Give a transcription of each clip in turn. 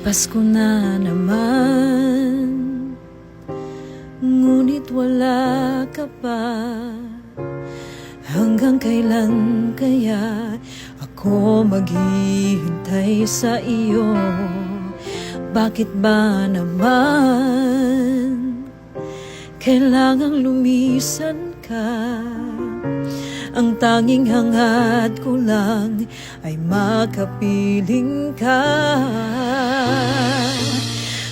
Pasko na naman, ngunit wala ka pa. Hanggang kailan kaya ako maghihintay sa iyo? Bakit ba naman kailangang lumisan ka? Ang tanging hangad ko lang ay makapiling ka.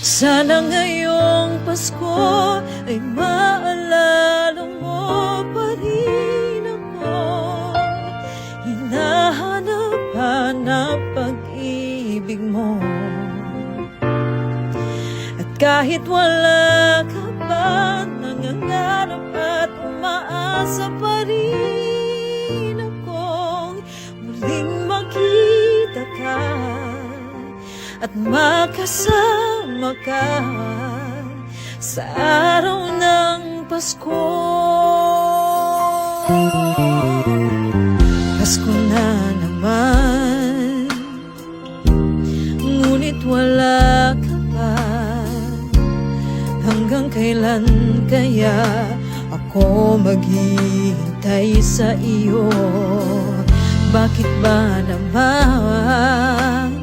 Sana ngayong Pasko ay maalala mo pa rin ako. Hinahanap-hanap pag-ibig mo. At kahit wala ka pa, nangangarap at umaasa pa rin makita ka at makasama ka sa araw ng Pasko. Pasko na naman, ngunit wala ka pa. Hanggang kailan kaya ako maghihintay sa iyo? Bakit ba naman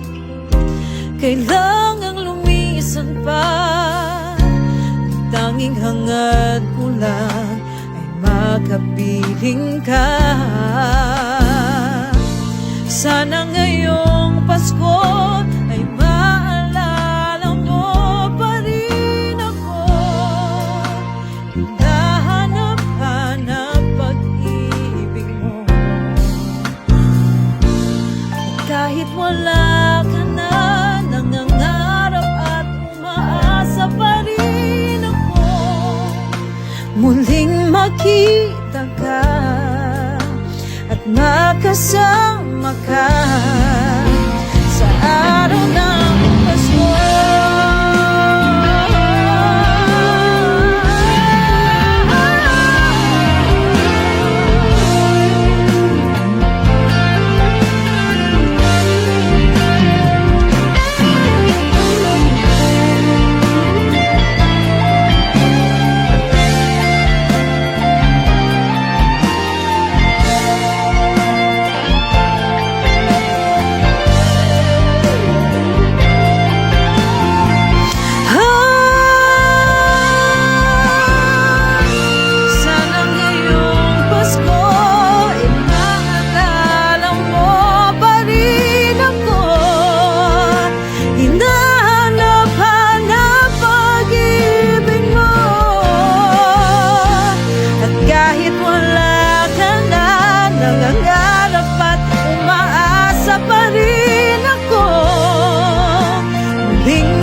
kailangang lumisan pa? Tanging hangad ko lang ay makapiling ka. Sana ngayong Pasko ay maalala mo pa rin ako. Hinahanap-hanap pag-ibig mo. Kahit wala ka na, nangangarap at umaasa pa rin ako. Muling makita ka at makasama ka sa araw ng Pasko.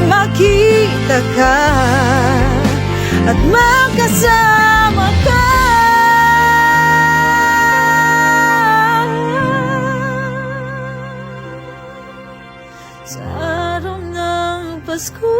Makita ka at makasama ka sa araw ng Pasko.